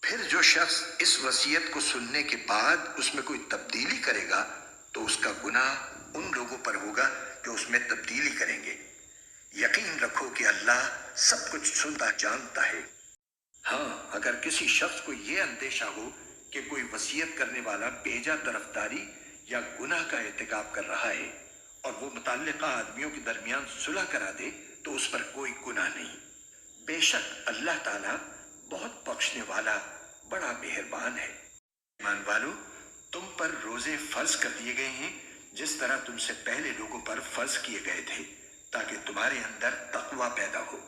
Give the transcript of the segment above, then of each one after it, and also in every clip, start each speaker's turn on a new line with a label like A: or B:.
A: پھر جو شخص اس وصیت کو سننے کے بعد اس میں کوئی تبدیلی کرے گا تو اس کا گناہ ان لوگوں پر ہوگا جو اس میں تبدیلی کریں گے۔ یقین رکھو کہ اللہ سب کچھ سنتا جانتا ہے۔ ہاں، اگر کسی شخص کو یہ اندیشہ ہو کہ کوئی وصیت کرنے والا بیجا طرفداری یا گناہ کا ارتکاب کر رہا ہے اور وہ متعلقہ آدمیوں کے درمیان صلح کرا دے تو اس پر کوئی گناہ نہیں۔ بے شک اللہ تعالیٰ بہت بخشنے والا بڑا مہربان ہے۔ ایمان والو، تم پر روزے فرض کر دیے گئے ہیں جس طرح تم سے پہلے لوگوں پر فرض کیے گئے تھے تاکہ تمہارے اندر تقوی پیدا ہو۔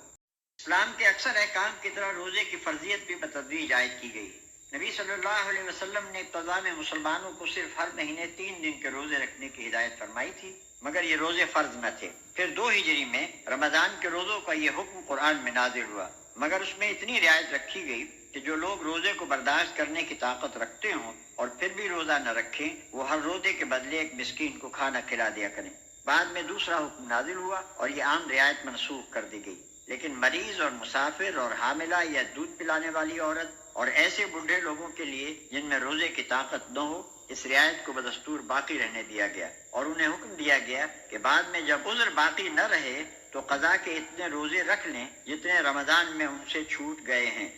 B: اسلام کے اکثر احکام کی طرح روزے کی فرضیت بھی بتدریج عائد کی گئی۔ نبی صلی اللہ علیہ وسلم نے ابتدا میں مسلمانوں کو صرف ہر مہینے 3 دن کے روزے رکھنے کی ہدایت فرمائی تھی، مگر یہ روزے فرض نہ تھے۔ پھر 2 ہجری میں رمضان کے روزوں کا یہ حکم قرآن میں نازل ہوا، مگر اس میں اتنی رعایت رکھی گئی کہ جو لوگ روزے کو برداشت کرنے کی طاقت رکھتے ہوں اور پھر بھی روزہ نہ رکھیں، وہ ہر روزے کے بدلے ایک مسکین کو کھانا کھلا دیا کریں۔ بعد میں دوسرا حکم نازل ہوا اور یہ عام رعایت منسوخ کر دی گئی، لیکن مریض اور مسافر اور حاملہ یا دودھ پلانے والی عورت اور ایسے بوڑھے لوگوں کے لیے جن میں روزے کی طاقت نہ ہو، اس رعایت کو بدستور باقی رہنے دیا گیا، اور انہیں حکم دیا گیا کہ بعد میں جب عذر باقی نہ رہے تو قضا کے اتنے روزے رکھ لیں جتنے رمضان میں ان سے چھوٹ گئے ہیں۔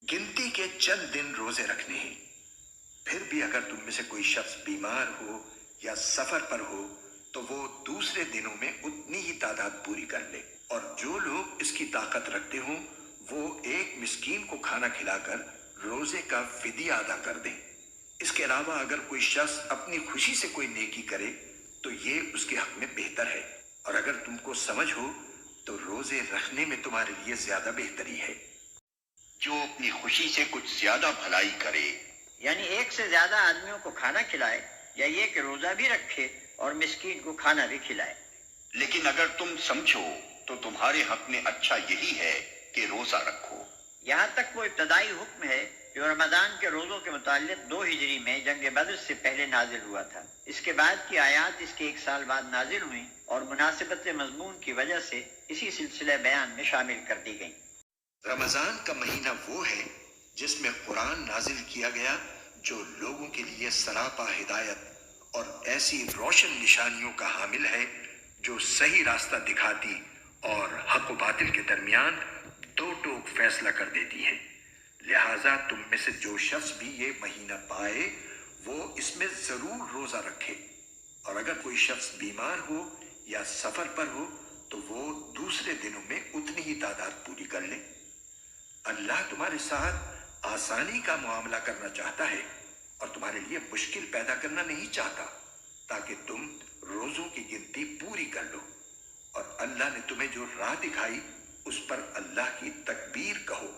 A: گنتی کے چند دن روزے رکھنے ہیں۔ پھر بھی اگر تم میں سے کوئی شخص بیمار ہو یا سفر پر ہو تو وہ دوسرے دنوں میں اتنی ہی تعداد پوری کر لے، اور جو لوگ اس کی طاقت رکھتے ہوں وہ ایک مسکین کو کھانا کھلا کر روزے کا فدیہ ادا کر دیں۔ اس کے علاوہ اگر کوئی شخص اپنی خوشی سے کوئی نیکی کرے تو یہ اس کے حق میں بہتر ہے، اور اگر تم کو سمجھ ہو تو روزے رکھنے میں تمہارے لیے زیادہ بہتری ہے۔ جو اپنی خوشی سے کچھ زیادہ بھلائی کرے،
B: یعنی ایک سے زیادہ آدمیوں کو کھانا کھلائے، یا یہ کہ روزہ بھی رکھے اور مسکین کو کھانا بھی کھلائے۔
A: لیکن اگر تم سمجھو تو تمہارے حق میں اچھا یہی ہے کہ روزہ رکھو۔
B: یہاں تک وہ ابتدائی حکم ہے جو رمضان کے روزوں کے متعلق 2 ہجری میں جنگ بدر سے پہلے نازل ہوا تھا۔ اس کے بعد کی آیات اس کے 1 سال بعد نازل ہوئیں اور مناسبت مضمون کی وجہ سے اسی سلسلہ بیان میں شامل کر دی گئیں۔
A: رمضان کا مہینہ وہ ہے جس میں قرآن نازل کیا گیا جو لوگوں کے لیے سراپا ہدایت اور ایسی روشن نشانیوں کا حامل ہے جو صحیح راستہ دکھاتی اور حق و باطل کے درمیان دو ٹوک فیصلہ کر دیتی ہے۔ لہٰذا تم میں سے جو شخص بھی یہ مہینہ پائے وہ اس میں ضرور روزہ رکھے، اور اگر کوئی شخص بیمار ہو یا سفر پر ہو تو وہ دوسرے دنوں میں اتنی ہی تعداد پوری کر لے۔ اللہ تمہارے ساتھ آسانی کا معاملہ کرنا چاہتا ہے اور تمہارے لیے مشکل پیدا کرنا نہیں چاہتا، تاکہ تم روزوں کی گنتی پوری کر لو، اور اللہ نے تمہیں جو راہ دکھائی اس پر اللہ کی تکبیر کہو،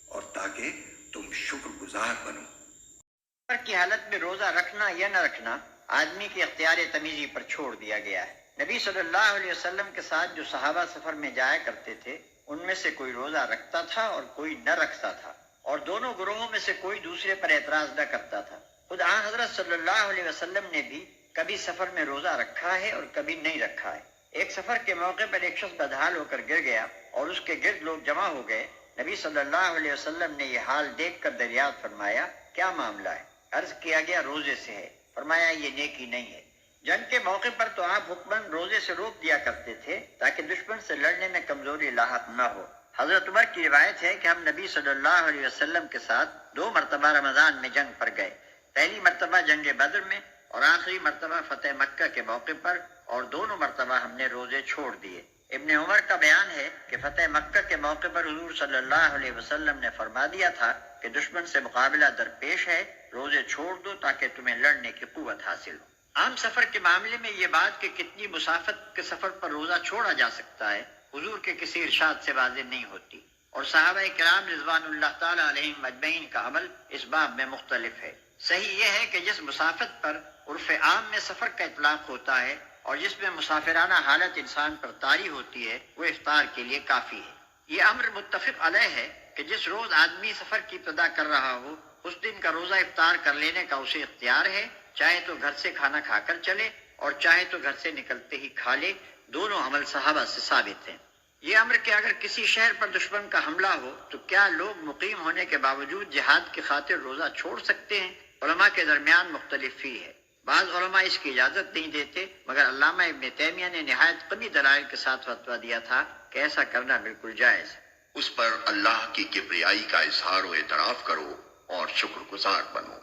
A: اور تاکہ تم شکر گزار بنو۔
B: سفر کی حالت میں روزہ رکھنا یا نہ رکھنا آدمی کی اختیار تمیزی پر چھوڑ دیا گیا ہے۔ نبی صلی اللہ علیہ وسلم کے ساتھ جو صحابہ سفر میں جایا کرتے تھے ان میں سے کوئی روزہ رکھتا تھا اور کوئی نہ رکھتا تھا، اور دونوں گروہوں میں سے کوئی دوسرے پر اعتراض نہ کرتا تھا۔ خود آن حضرت صلی اللہ علیہ وسلم نے بھی کبھی سفر میں روزہ رکھا ہے اور کبھی نہیں رکھا ہے۔ ایک سفر کے موقع پر ایک شخص بدحال ہو کر گر گیا اور اس کے گرد لوگ جمع ہو گئے۔ نبی صلی اللہ علیہ وسلم نے یہ حال دیکھ کر دریافت فرمایا، کیا معاملہ ہے؟ عرض کیا گیا، روزے سے ہے۔ فرمایا، یہ نیکی نہیں ہے۔ جنگ کے موقع پر تو آپ حکماً روزے سے روک دیا کرتے تھے تاکہ دشمن سے لڑنے میں کمزوری لاحق نہ ہو۔ حضرت عمر کی روایت ہے کہ ہم نبی صلی اللہ علیہ وسلم کے ساتھ 2 مرتبہ رمضان میں جنگ پر گئے، پہلی مرتبہ جنگ بدر میں اور آخری مرتبہ فتح مکہ کے موقع پر، اور دونوں مرتبہ ہم نے روزے چھوڑ دیے۔ ابن عمر کا بیان ہے کہ فتح مکہ کے موقع پر حضور صلی اللہ علیہ وسلم نے فرما دیا تھا کہ دشمن سے مقابلہ درپیش ہے، روزے چھوڑ دو تاکہ تمہیں لڑنے کی قوت حاصل ہو۔ عام سفر کے معاملے میں یہ بات کہ کتنی مسافت کے سفر پر روزہ چھوڑا جا سکتا ہے حضور کے کسی ارشاد سے واضح نہیں ہوتی، اور صحابہ کرام رضوان اللہ تعالی علیہم اجمعین کا عمل اس باب میں مختلف ہے۔ صحیح یہ ہے کہ جس مسافت پر عرف عام میں سفر کا اطلاق ہوتا ہے اور جس میں مسافرانہ حالت انسان پر طاری ہوتی ہے وہ افطار کے لیے کافی ہے۔ یہ امر متفق علیہ ہے کہ جس روز آدمی سفر کی ابتدا کر رہا ہو اس دن کا روزہ افطار کر لینے کا اسے اختیار ہے، چاہے تو گھر سے کھانا کھا کر چلے اور چاہے تو گھر سے نکلتے ہی کھا لے، دونوں عمل صحابہ سے ثابت ہیں۔ یہ امر کہ اگر کسی شہر پر دشمن کا حملہ ہو تو کیا لوگ مقیم ہونے کے باوجود جہاد کی خاطر روزہ چھوڑ سکتے ہیں؟ علماء کے درمیان مختلف فی ہے۔ بعض علماء اس کی اجازت نہیں دیتے، مگر علامہ ابن تیمیہ نے نہایت قوی دلائل کے ساتھ فتویٰ دیا تھا کہ ایسا کرنا بالکل جائز ہے۔
C: اس پر اللہ کی کبریائی کا اظہار و اعتراف کرو اور شکر گزار بنو۔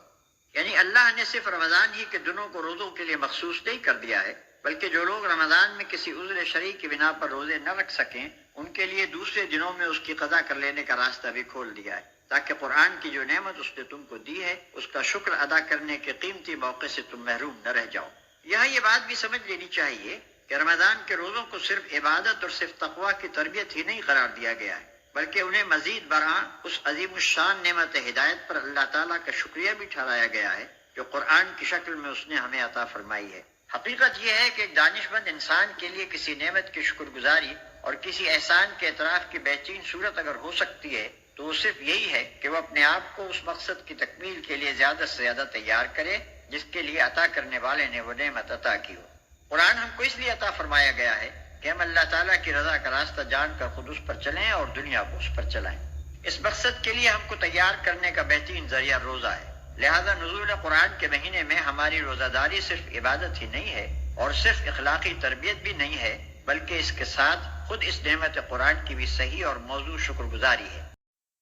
B: یعنی اللہ نے صرف رمضان ہی کے دنوں کو روزوں کے لیے مخصوص نہیں کر دیا ہے، بلکہ جو لوگ رمضان میں کسی عذر شرعی کی بنا پر روزے نہ رکھ سکیں ان کے لیے دوسرے دنوں میں اس کی قضا کر لینے کا راستہ بھی کھول دیا ہے، تاکہ قرآن کی جو نعمت اس نے تم کو دی ہے اس کا شکر ادا کرنے کے قیمتی موقع سے تم محروم نہ رہ جاؤ۔ یہاں یہ بات بھی سمجھ لینی چاہیے کہ رمضان کے روزوں کو صرف عبادت اور صرف تقویٰ کی تربیت ہی نہیں قرار دیا گیا ہے، بلکہ انہیں مزید برآں اس عظیم الشان نعمت ہدایت پر اللہ تعالیٰ کا شکریہ بھی ٹھہرایا گیا ہے جو قرآن کی شکل میں اس نے ہمیں عطا فرمائی ہے۔ حقیقت یہ ہے کہ ایک دانش مند انسان کے لیے کسی نعمت کی شکر گزاری اور کسی احسان کے اعتراف کی بہترین صورت اگر ہو سکتی ہے تو وہ صرف یہی ہے کہ وہ اپنے آپ کو اس مقصد کی تکمیل کے لیے زیادہ سے زیادہ تیار کرے جس کے لیے عطا کرنے والے نے وہ نعمت عطا کی ہو۔ قرآن ہم کو اس لیے عطا فرمایا گیا ہے کہ ہم اللہ تعالیٰ کی رضا کا راستہ جان کر خود اس پر چلیں اور دنیا کو اس پر چلائیں۔ اس مقصد کے لیے ہم کو تیار کرنے کا بہترین ذریعہ روزہ ہے، لہذا نزول قرآن کے مہینے میں ہماری روزہ داری صرف عبادت ہی نہیں ہے اور صرف اخلاقی تربیت بھی نہیں ہے، بلکہ اس کے ساتھ خود اس نعمت قرآن کی بھی صحیح اور موضوع شکر گزاری ہے۔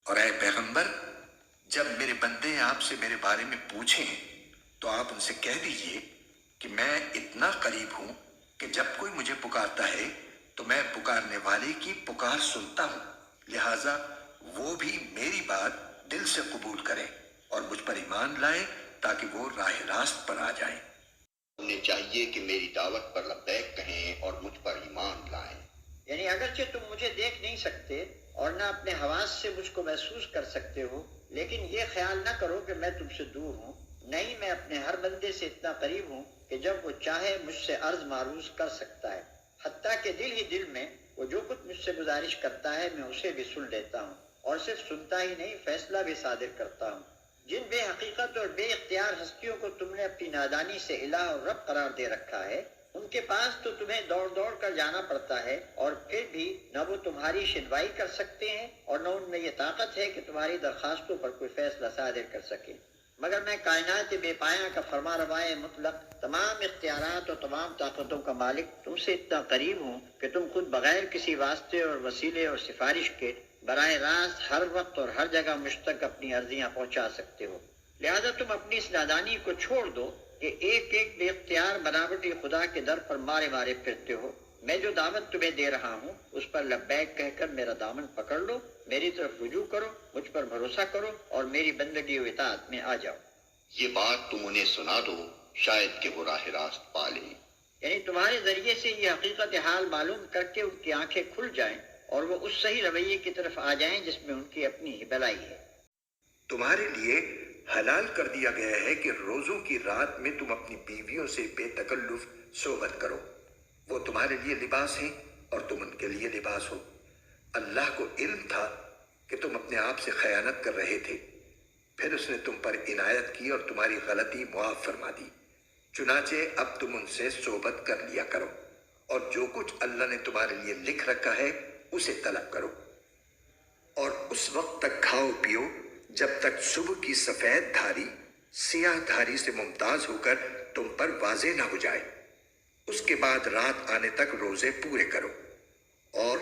A: اور اے پیغمبر، جب میرے بندے آپ سے میرے بارے میں پوچھیں تو آپ ان سے کہہ دیجئے کہ میں اتنا قریب ہوں کہ جب کوئی مجھے پکارتا ہے تو میں پکارنے والے کی پکار سنتا ہوں، لہٰذا وہ بھی میری بات دل سے قبول کریں اور مجھ پر ایمان لائیں تاکہ وہ راہ راست پر آ جائیں۔
C: انہیں چاہیے کہ میری دعوت پر لبیک کہیں اور مجھ پر ایمان لائیں۔
B: یعنی اگرچہ تم مجھے دیکھ نہیں سکتے اور نہ اپنے حواس سے مجھ کو محسوس کر سکتے ہو، لیکن یہ خیال نہ کرو کہ میں تم سے دور ہوں، نہیں، میں اپنے ہر بندے سے اتنا قریب ہوں کہ جب وہ چاہے مجھ سے عرض معروض کر سکتا ہے، حتیٰ کہ دل ہی دل میں وہ جو کچھ مجھ سے گزارش کرتا ہے میں اسے بھی سن لیتا ہوں، اور صرف سنتا ہی نہیں، فیصلہ بھی صادر کرتا ہوں۔ جن بے حقیقت اور بے اختیار ہستیوں کو تم نے اپنی نادانی سے الہ اور رب قرار دے رکھا ہے، ان کے پاس تو تمہیں دوڑ دوڑ کر جانا پڑتا ہے، اور پھر بھی نہ وہ تمہاری شنوائی کر سکتے ہیں اور نہ ان میں یہ طاقت ہے کہ تمہاری درخواستوں پر کوئی فیصلہ صادر کر سکے۔ مگر میں کائنات بے پایہ کا فرما روائے مطلق، تمام اختیارات اور تمام طاقتوں کا مالک، تم سے اتنا قریب ہوں کہ تم خود بغیر کسی واسطے اور وسیلے اور سفارش کے براہ راست ہر وقت اور ہر جگہ مجھ تک اپنی عرضیاں پہنچا سکتے ہو۔ لہذا تم اپنی اس نادانی کو چھوڑ دو کہ ایک ایک بے اختیار بناوٹی خدا کے در پر مارے مارے پھرتے ہو۔ میں جو دعوت تمہیں دے رہا ہوں اس پر لبیک کہہ کر میرا دامن پکڑ لو، میری طرف رجوع کرو، مجھ پر بھروسہ کرو اور میری بندگی و اطاعت میں آ جاؤ۔
C: یہ بات تم انہیں سنا دو، شاید کہ وہ راہ راست پا لیں۔
B: یعنی تمہارے ذریعے سے یہ حقیقت حال معلوم کر کے ان کی آنکھیں کھل جائیں اور وہ اس صحیح رویے کی طرف آ جائیں جس میں ان کی اپنی ہی بھلائی ہے۔
A: تمہارے لیے حلال کر دیا گیا ہے کہ روزوں کی رات میں تم اپنی بیویوں سے بے تکلف صحبت کرو، وہ تمہارے لیے لباس ہیں اور تم ان کے لیے لباس ہو۔ اللہ کو علم تھا کہ تم اپنے آپ سے خیانت کر رہے تھے، پھر اس نے تم پر عنایت کی اور تمہاری غلطی معاف فرما دی، چنانچہ اب تم ان سے صحبت کر لیا کرو اور جو کچھ اللہ نے تمہارے لیے لکھ رکھا ہے اسے طلب کرو، اور اس وقت تک کھاؤ پیو جب تک صبح کی سفید دھاری سیاہ دھاری سے ممتاز ہو کر تم پر واضح نہ ہو جائے، اس کے بعد رات آنے تک روزے پورے کرو، اور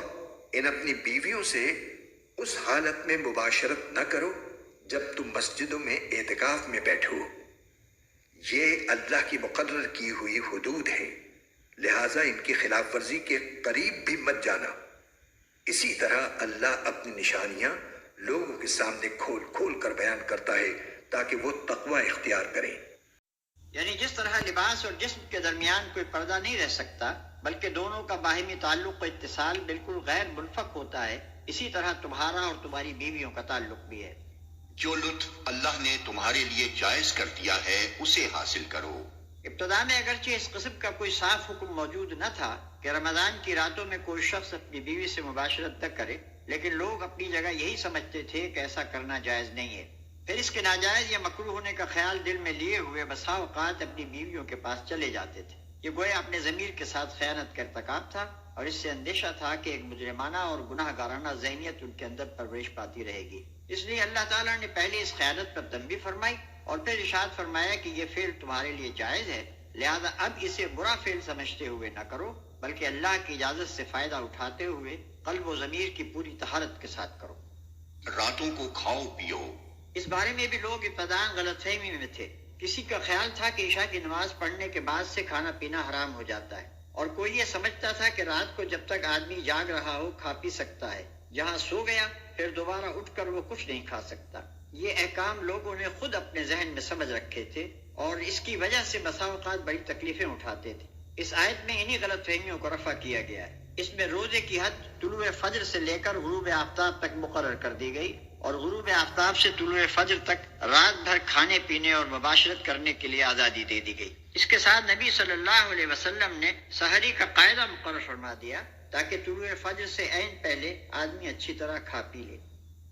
A: ان اپنی بیویوں سے اس حالت میں مباشرت نہ کرو جب تم مسجدوں میں اعتکاف میں بیٹھو، یہ اللہ کی مقرر کی ہوئی حدود ہیں، لہٰذا ان کی خلاف ورزی کے قریب بھی مت جانا۔ اسی طرح اللہ اپنی نشانیاں لوگوں کے سامنے کھول کھول کر بیان کرتا ہے تاکہ وہ تقوی اختیار کریں۔
B: یعنی جس طرح لباس اور جسم کے درمیان کوئی پردہ نہیں رہ سکتا بلکہ دونوں کا باہمی تعلق و اتصال بالکل غیر منفک ہوتا ہے، اسی طرح تمہارا اور تمہاری بیویوں کا تعلق بھی ہے۔
C: جو لطف اللہ نے تمہارے لیے جائز کر دیا ہے اسے حاصل کرو۔
B: ابتدا میں اگرچہ اس قسم کا کوئی صاف حکم موجود نہ تھا کہ رمضان کی راتوں میں کوئی شخص اپنی بیوی سے مباشرت نہ کرے، لیکن لوگ اپنی جگہ یہی سمجھتے تھے کہ ایسا کرنا جائز نہیں ہے، پھر اس کے ناجائز یا مکروہ ہونے کا خیال دل میں لیے ہوئے بسا اوقات اپنی بیویوں کے پاس چلے جاتے تھے۔ یہ گویا اپنے ضمیر کے ساتھ خیانت کا ارتکاب تھا، اور اس سے اندیشہ تھا کہ ایک مجرمانہ اور گناہ گارانہ ذہنیت ان کے اندر پرورش پاتی رہے گی۔ اس لیے اللہ تعالیٰ نے پہلے اس خیانت پر تنبیہ فرمائی اور پھر ارشاد فرمایا کہ یہ فعل تمہارے لیے جائز ہے، لہذا اب اسے برا فعل سمجھتے ہوئے نہ کرو، بلکہ اللہ کی اجازت سے فائدہ اٹھاتے ہوئے قلب و ضمیر کی پوری طہارت کے ساتھ کرو۔
C: راتوں کو کھاؤ پیو۔
B: اس بارے میں بھی لوگ ابتداء غلط فہمی میں تھے۔ کسی کا خیال تھا کہ عشاء کی نماز پڑھنے کے بعد سے کھانا پینا حرام ہو جاتا ہے، اور کوئی یہ سمجھتا تھا کہ رات کو جب تک آدمی جاگ رہا ہو کھا پی سکتا ہے، جہاں سو گیا پھر دوبارہ اٹھ کر وہ کچھ نہیں کھا سکتا۔ یہ احکام لوگوں نے خود اپنے ذہن میں سمجھ رکھے تھے اور اس کی وجہ سے بسا اوقات بڑی تکلیفیں اٹھاتے تھے۔ اس آیت میں انہی غلط فہمیوں کو رفع کیا گیا ہے۔ اس میں روزے کی حد طلوع فجر سے لے کر غروب آفتاب تک مقرر کر دی گئی، اور غروب آفتاب سے طلوع فجر تک رات بھر کھانے پینے اور مباشرت کرنے کے لیے آزادی دے دی گئی۔ اس کے ساتھ نبی صلی اللہ علیہ وسلم نے سحری کا قاعدہ مقرر فرما دیا تاکہ طلوع فجر سے عین پہلے آدمی اچھی طرح کھا پی لے،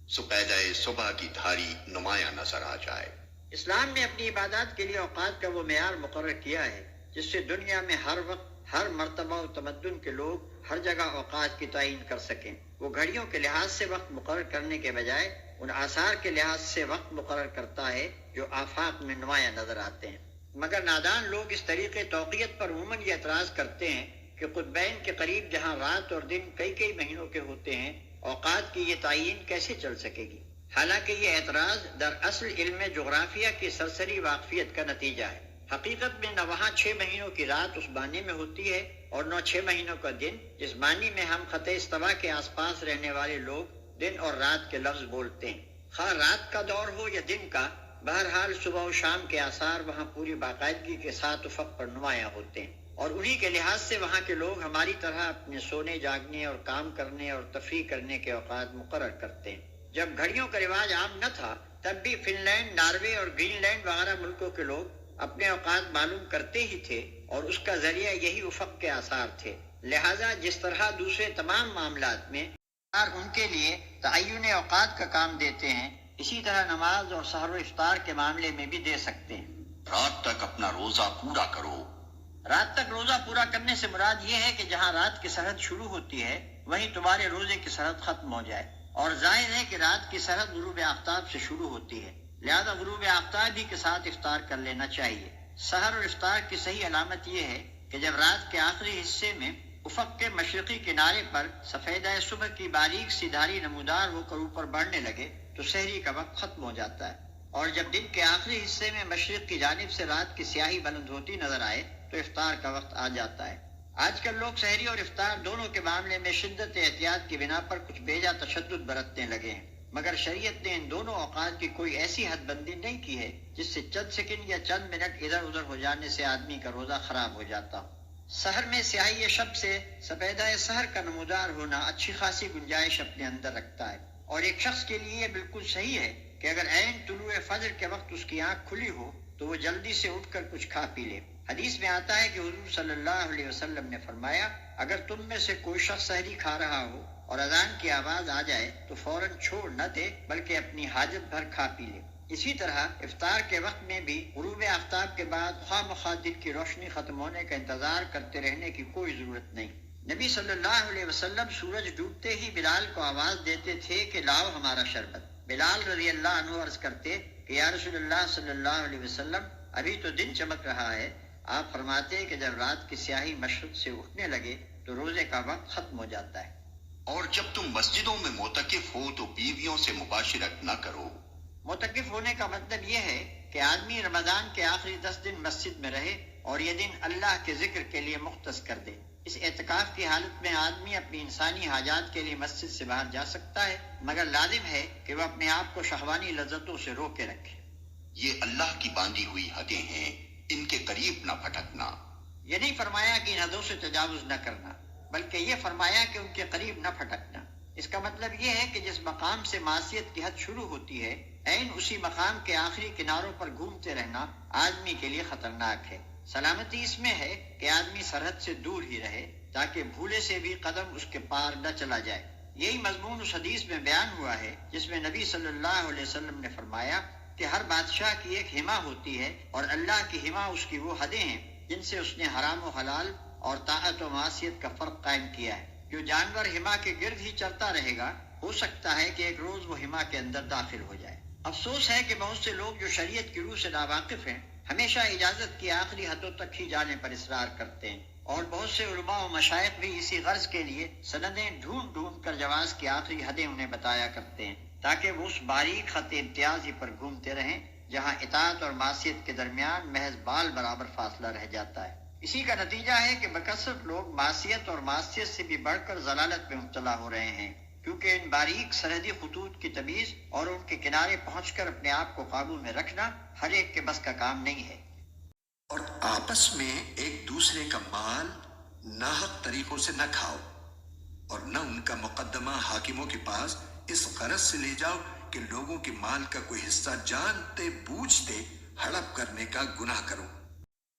C: سپیدہ صبح کی دھاری نمایاں نظر آ جائے۔
B: اسلام نے اپنی عبادات کے لیے اوقات کا وہ معیار مقرر کیا ہے جس سے دنیا میں ہر وقت، ہر مرتبہ و تمدن کے لوگ ہر جگہ اوقات کی تعین کر سکیں۔ وہ گھڑیوں کے لحاظ سے وقت مقرر کرنے کے بجائے ان آثار کے لحاظ سے وقت مقرر کرتا ہے جو آفاق میں نمایاں نظر آتے ہیں۔ مگر نادان لوگ اس طریقے توقیت پر عموماً یہ اعتراض کرتے ہیں کہ قطبین کے قریب جہاں رات اور دن کئی کئی مہینوں کے ہوتے ہیں، اوقات کی یہ تعین کیسے چل سکے گی؟ حالانکہ یہ اعتراض دراصل علم جغرافیہ کی سرسری واقفیت کا نتیجہ ہے۔ حقیقت میں نہ وہاں 6 مہینوں کی رات اس معنی میں ہوتی ہے اور نہ 6 مہینوں کا دن جس معنی میں ہم خط استوا کے آس پاس رہنے والے لوگ دن اور رات کے لفظ بولتے ہیں۔ خواہ رات کا دور ہو یا دن کا، بہرحال صبح و شام کے آثار وہاں پوری باقاعدگی کے ساتھ افق پر نمایاں ہوتے ہیں، اور انہی کے لحاظ سے وہاں کے لوگ ہماری طرح اپنے سونے جاگنے اور کام کرنے اور تفریح کرنے کے اوقات مقرر کرتے ہیں۔ جب گھڑیوں کا رواج عام نہ تھا تب بھی فن لینڈ، ناروے اور گرین لینڈ وغیرہ ملکوں کے لوگ اپنے اوقات معلوم کرتے ہی تھے، اور اس کا ذریعہ یہی افق کے آثار تھے۔ لہذا جس طرح دوسرے تمام معاملات میں ان کے لیے تعین اوقات کا کام دیتے ہیں، اسی طرح نماز اور سحر و افطار کے معاملے میں بھی دے سکتے ہیں۔
C: رات تک اپنا روزہ پورا کرو۔
B: رات تک روزہ پورا کرنے سے مراد یہ ہے کہ جہاں رات کی سرحد شروع ہوتی ہے وہیں تمہارے روزے کی سرحد ختم ہو جائے، اور ظاہر ہے کہ رات کی سرحد غروب آفتاب سے شروع ہوتی ہے، لہذا غروب آفتاب ہی کے ساتھ افطار کر لینا چاہیے۔ سحر اور افطار کی صحیح علامت یہ ہے کہ جب رات کے آخری حصے میں افق کے مشرقی کنارے پر سفیدہ صبح کی باریک سی دھاری نمودار ہو کر اوپر بڑھنے لگے تو سحری کا وقت ختم ہو جاتا ہے، اور جب دن کے آخری حصے میں مشرق کی جانب سے رات کی سیاہی بلند ہوتی نظر آئے تو افطار کا وقت آ جاتا ہے۔ آج کل لوگ سحری اور افطار دونوں کے معاملے میں شدت احتیاط کی بنا پر کچھ بیجا تشدد برتنے لگے ہیں، مگر شریعت نے ان دونوں اوقات کی کوئی ایسی حد بندی نہیں کی ہے جس سے چند سیکنڈ یا چند منٹ ادھر ادھر ہو جانے سے آدمی کا روزہ خراب ہو جاتا ہو۔ سحر میں سیاہی شب سے سفیدہ سحر کا نمودار ہونا اچھی خاصی گنجائش اپنے اندر رکھتا ہے، اور ایک شخص کے لیے یہ بالکل صحیح ہے کہ اگر عین طلوع فجر کے وقت اس کی آنکھ کھلی ہو تو وہ جلدی سے اٹھ کر کچھ کھا پی لے۔ حدیث میں آتا ہے کہ حضور صلی اللہ علیہ وسلم نے فرمایا، اگر تم میں سے کوئی شخص سحری کھا رہا ہو اور اذان کی آواز آ جائے تو فوراً چھوڑ نہ دے بلکہ اپنی حاجت بھر کھا پی لے۔ اسی طرح افطار کے وقت میں بھی غروب آفتاب کے بعد خواہ مخواہ دن کی روشنی ختم ہونے کا انتظار کرتے رہنے کی کوئی ضرورت نہیں۔ نبی صلی اللہ علیہ وسلم سورج ڈوبتے ہی بلال کو آواز دیتے تھے کہ لاؤ ہمارا شربت۔ بلال رضی اللہ عنہ عرض کرتے کہ یا رسول اللہ صلی اللہ علیہ وسلم، ابھی تو دن چمک رہا ہے۔ آپ فرماتے کہ جب رات کی سیاہی مشرق سے اٹھنے لگے تو روزے کا وقت ختم ہو جاتا ہے۔
C: اور جب تم مسجدوں میں معتکف ہو تو بیویوں سے مباشرت نہ کرو۔
B: معتکف ہونے کا مطلب یہ ہے کہ آدمی رمضان کے آخری 10 دن مسجد میں رہے اور یہ دن اللہ کے ذکر کے لیے مختص کر دے۔ اس اعتکاف کی حالت میں آدمی اپنی انسانی حاجات کے لیے مسجد سے باہر جا سکتا ہے، مگر لازم ہے کہ وہ اپنے آپ کو شہوانی لذتوں سے روکے رکھے۔
C: یہ اللہ کی باندھی ہوئی حدیں ہیں، ان کے قریب نہ پھٹکنا۔
B: یہ نہیں فرمایا کہ ان حدوں سے تجاوز نہ کرنا، بلکہ یہ فرمایا کہ ان کے قریب نہ پھٹکنا۔ اس کا مطلب یہ ہے کہ جس مقام سے معصیت کی حد شروع ہوتی ہے، عین اسی مقام کے آخری کناروں پر گھومتے رہنا آدمی کے لیے خطرناک ہے۔ سلامتی اس میں ہے کہ آدمی سرحد سے دور ہی رہے تاکہ بھولے سے بھی قدم اس کے پار نہ چلا جائے۔ یہی مضمون اس حدیث میں بیان ہوا ہے جس میں نبی صلی اللہ علیہ وسلم نے فرمایا کہ ہر بادشاہ کی ایک حما ہوتی ہے اور اللہ کی حما اس کی وہ حدیں ہیں جن سے اس نے حرام و حلال اور طاعت و معصیت کا فرق قائم کیا ہے۔ جو جانور ہما کے گرد ہی چرتا رہے گا، ہو سکتا ہے کہ ایک روز وہ ہما کے اندر داخل ہو جائے۔ افسوس ہے کہ بہت سے لوگ جو شریعت کی روح سے ناواقف ہیں، ہمیشہ اجازت کی آخری حدوں تک ہی جانے پر اصرار کرتے ہیں، اور بہت سے علماء و مشائخ بھی اسی غرض کے لیے سندیں ڈھونڈ ڈھونڈ کر جواز کی آخری حدیں انہیں بتایا کرتے ہیں، تاکہ وہ اس باریک خط امتیاز ہی پر گھومتے رہیں جہاں اطاعت اور معصیت کے درمیان محض بال برابر فاصلہ رہ جاتا ہے۔ اسی کا نتیجہ ہے کہ بکثرت لوگ معصیت اور معصیت سے بھی بڑھ کر ضلالت میں مبتلا ہو رہے ہیں، کیونکہ ان باریک سرحدی خطوط کی تمیز اور ان کے کنارے پہنچ کر اپنے آپ کو قابو میں رکھنا ہر ایک کے بس کا کام نہیں ہے۔
A: اور آپس میں ایک دوسرے کا مال ناحق طریقوں سے نہ کھاؤ، اور نہ ان کا مقدمہ حاکموں کے پاس اس غرض سے لے جاؤ کہ لوگوں کے مال کا کوئی حصہ جانتے بوجھتے ہڑپ کرنے کا گناہ کرو۔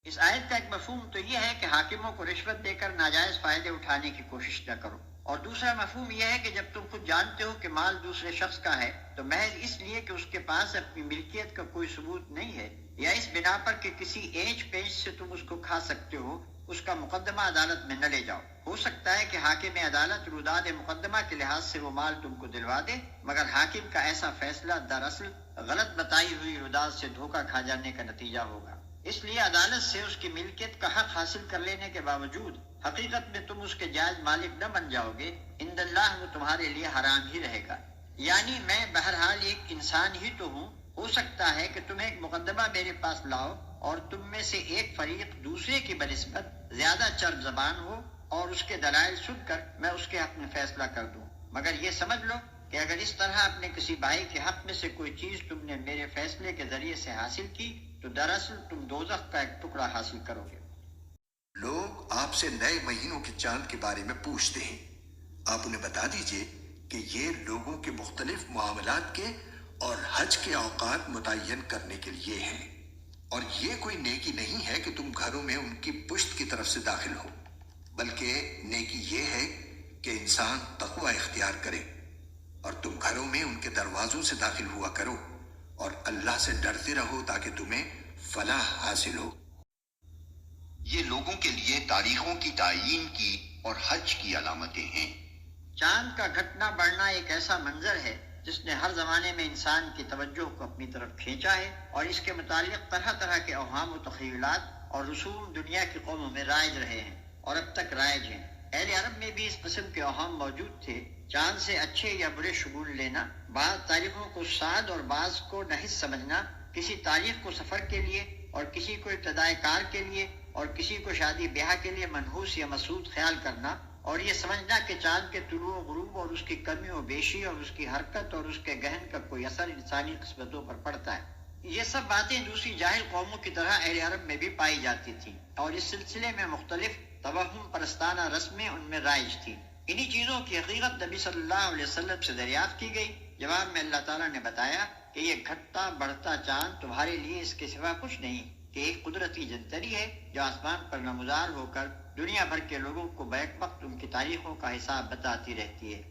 B: اس آیت کا ایک مفہوم تو یہ ہے کہ حاکموں کو رشوت دے کر ناجائز فائدے اٹھانے کی کوشش نہ کرو، اور دوسرا مفہوم یہ ہے کہ جب تم خود جانتے ہو کہ مال دوسرے شخص کا ہے تو محض اس لیے کہ اس کے پاس اپنی ملکیت کا کوئی ثبوت نہیں ہے، یا اس بنا پر کہ کسی اینچ پینچ سے تم اس کو کھا سکتے ہو، اس کا مقدمہ عدالت میں نہ لے جاؤ۔ ہو سکتا ہے کہ حاکم عدالت روداد مقدمہ کے لحاظ سے وہ مال تم کو دلوا دے، مگر حاکم کا ایسا فیصلہ دراصل غلط بتائی ہوئی روداد سے دھوکہ کھا جانے کا نتیجہ ہوگا۔ اس لیے عدالت سے اس کی ملکیت کا حق حاصل کر لینے کے باوجود حقیقت میں تم اس کے جائز مالک نہ بن جاؤ گے، عند اللہ وہ تمہارے لیے حرام ہی رہے گا۔ یعنی میں بہرحال ایک انسان ہی تو ہوں، ہو سکتا ہے کہ تم ایک مقدمہ میرے پاس لاؤ اور تم میں سے ایک فریق دوسرے کی بنسبت زیادہ چرب زبان ہو اور اس کے دلائل سن کر میں اس کے حق میں فیصلہ کر دوں، مگر یہ سمجھ لو کہ اگر اس طرح اپنے کسی بھائی کے حق میں سے کوئی چیز تم نے میرے فیصلے کے ذریعے سے حاصل کی تو دراصل تم دوزخ کا ایک ٹکڑا حاصل کرو گے۔
A: لوگ آپ سے نئے مہینوں کے چاند کے بارے میں پوچھتے ہیں، آپ انہیں بتا دیجئے کہ یہ لوگوں کے مختلف معاملات کے اور حج کے اوقات متعین کرنے کے لیے ہیں، اور یہ کوئی نیکی نہیں ہے کہ تم گھروں میں ان کی پشت کی طرف سے داخل ہو، بلکہ نیکی یہ ہے کہ انسان تقوی اختیار کرے، اور تم گھروں میں ان کے دروازوں سے داخل ہوا کرو اور اللہ سے ڈرتے رہو تاکہ تمہیں فلاح حاصل ہو۔
C: یہ لوگوں کے لیے تاریخوں کی تعیین کی اور حج کی علامتیں ہیں۔
B: چاند کا گھٹنا بڑھنا ایک ایسا منظر ہے جس نے ہر زمانے میں انسان کی توجہ کو اپنی طرف کھینچا ہے، اور اس کے متعلق طرح طرح کے اوہام و تخیلات اور رسوم دنیا کی قوموں میں رائج رہے ہیں اور اب تک رائج ہیں۔ اہل عرب میں بھی اس قسم کے اوہام موجود تھے۔ چاند سے اچھے یا برے شگون لینا، بعض تاریخوں کو سعد اور بعض کو نحس سمجھنا، کسی تاریخ کو سفر کے لیے اور کسی کو ابتدائے کار کے لیے اور کسی کو شادی بیاہ کے لیے منحوس یا مسعود خیال کرنا، اور یہ سمجھنا کہ چاند کے طلوع و غروب اور اس کی کمی و بیشی اور اس کی حرکت اور اس کے گہن کا کوئی اثر انسانی قسمتوں پر پڑتا ہے، یہ سب باتیں دوسری جاہل قوموں کی طرح اہل عرب میں بھی پائی جاتی تھیں، اور اس سلسلے میں مختلف توہم پرستانہ رسمیں ان میں رائج تھیں۔ انہی چیزوں کی حقیقت نبی صلی اللہ علیہ وسلم سے دریافت کی گئی۔ جواب میں اللہ تعالیٰ نے بتایا کہ یہ گھٹتا بڑھتا چاند تمہارے لیے اس کے سوا کچھ نہیں کہ ایک قدرتی جنتری ہے جو آسمان پر نمودار ہو کر دنیا بھر کے لوگوں کو بیک وقت ان کی تاریخوں کا حساب بتاتی رہتی ہے۔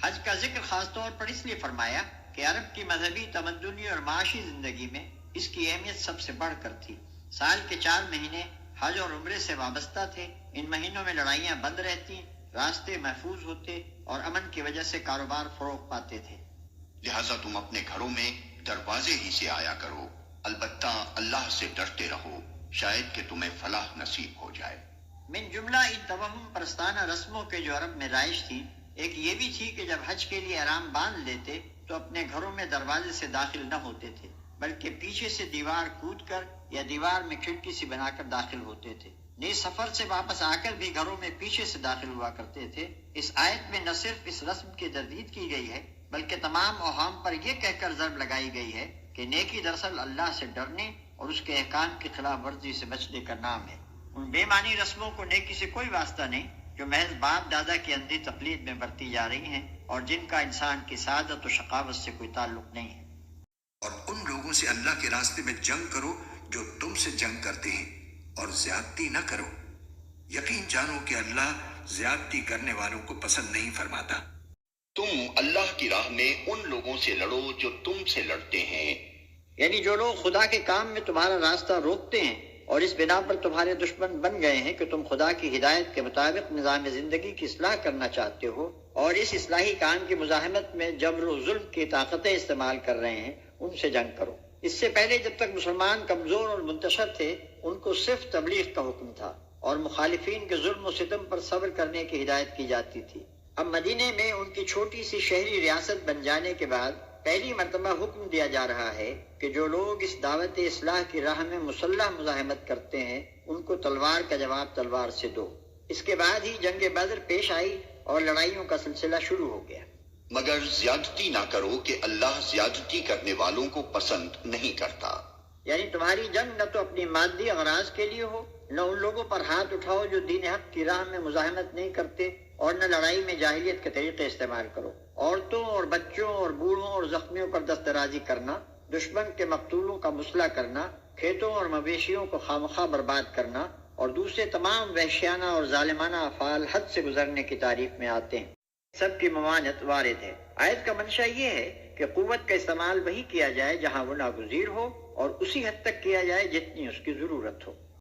B: حج کا ذکر خاص طور پر اس لیے فرمایا کہ عرب کی مذہبی، تمدنی اور معاشی زندگی میں اس کی اہمیت سب سے بڑھ کر تھی۔ سال کے 4 مہینے حج اور عمرے سے وابستہ تھے۔ ان مہینوں میں لڑائیاں بند رہتی، راستے محفوظ ہوتے اور امن کی وجہ سے کاروبار فروغ پاتے تھے۔
C: لہٰذا تم اپنے گھروں میں دروازے ہی سے آیا کرو، البتہ اللہ سے ڈرتے رہو، شاید کہ تمہیں فلاح نصیب ہو جائے۔
B: من جملہ ان توہم پرستانہ رسموں کے جو عرب میں رائج تھی، ایک یہ بھی تھی کہ جب حج کے لیے احرام باندھ لیتے تو اپنے گھروں میں دروازے سے داخل نہ ہوتے تھے، بلکہ پیچھے سے دیوار کود کر یا دیوار میں کھڑکی سی بنا کر داخل ہوتے تھے۔ نیز سفر سے واپس آ کر بھی گھروں میں پیچھے سے داخل ہوا کرتے تھے۔ اس آیت میں نہ صرف اس رسم کی تردید کی گئی ہے بلکہ تمام اوہام پر یہ کہہ کر ضرب لگائی گئی ہے کہ نیکی دراصل اللہ سے ڈرنے اور اس کے احکام کی خلاف ورزی سے بچنے کا نام ہے۔ ان بے معنی رسموں کو نیکی سے کوئی واسطہ نہیں جو محض باپ دادا کی اندھی تقلید میں برتی جا رہی ہیں اور جن کا انسان کی سعادت و شقاوت سے کوئی تعلق نہیں ہے۔
A: اور ان لوگوں سے اللہ کے راستے میں جنگ کرو جو تم سے جنگ کرتے ہیں، اور زیادتی نہ کرو، یقین جانو کہ اللہ زیادتی کرنے والوں کو پسند نہیں فرماتا۔
C: تم اللہ کی راہ میں ان لوگوں سے لڑو جو تم سے لڑتے ہیں،
B: یعنی جو لوگ خدا کے کام میں تمہارا راستہ روکتے ہیں اور اس بنا پر تمہارے دشمن بن گئے ہیں کہ تم خدا کی ہدایت کے مطابق نظام زندگی کی اصلاح کرنا چاہتے ہو، اور اس اصلاحی کام کی مزاحمت میں جبر و ظلم کی طاقتیں استعمال کر رہے ہیں، ان سے جنگ کرو۔ اس سے پہلے جب تک مسلمان کمزور اور منتشر تھے، ان کو صرف تبلیغ کا حکم تھا اور مخالفین کے ظلم و ستم پر صبر کرنے کی ہدایت کی جاتی تھی۔ اب مدینے میں ان کی چھوٹی سی شہری ریاست بن جانے کے بعد پہلی مرتبہ حکم دیا جا رہا ہے کہ جو لوگ اس دعوت اصلاح کی راہ میں مسلح مزاحمت کرتے ہیں، ان کو تلوار کا جواب تلوار سے دو۔ اس کے بعد ہی جنگ بدر پیش آئی اور لڑائیوں کا سلسلہ شروع ہو گیا۔
C: مگر زیادتی نہ کرو کہ اللہ زیادتی کرنے والوں کو پسند نہیں کرتا۔
B: یعنی تمہاری جنگ نہ تو اپنی مادی اغراض کے لیے ہو، نہ ان لوگوں پر ہاتھ اٹھاؤ جو دین حق کی راہ میں مزاحمت نہیں کرتے، اور نہ لڑائی میں جاہلیت کے طریقے استعمال کرو۔ عورتوں اور بچوں اور بوڑھوں اور زخمیوں پر دست درازی کرنا، دشمن کے مقتولوں کا مسئلہ کرنا، کھیتوں اور مویشیوں کو خامخواہ برباد کرنا اور دوسرے تمام وحشیانہ اور ظالمانہ افعال حد سے گزرنے کی تعریف میں آتے ہیں۔ سب کی ممانعت وارد ہے۔ آیت کا منشا یہ ہے کہ قوت کا استعمال وہی کیا جائے جہاں وہ ناگزیر ہو، اور اسی حد تک کیا جائے جتنی اس کی ضرورت ہو۔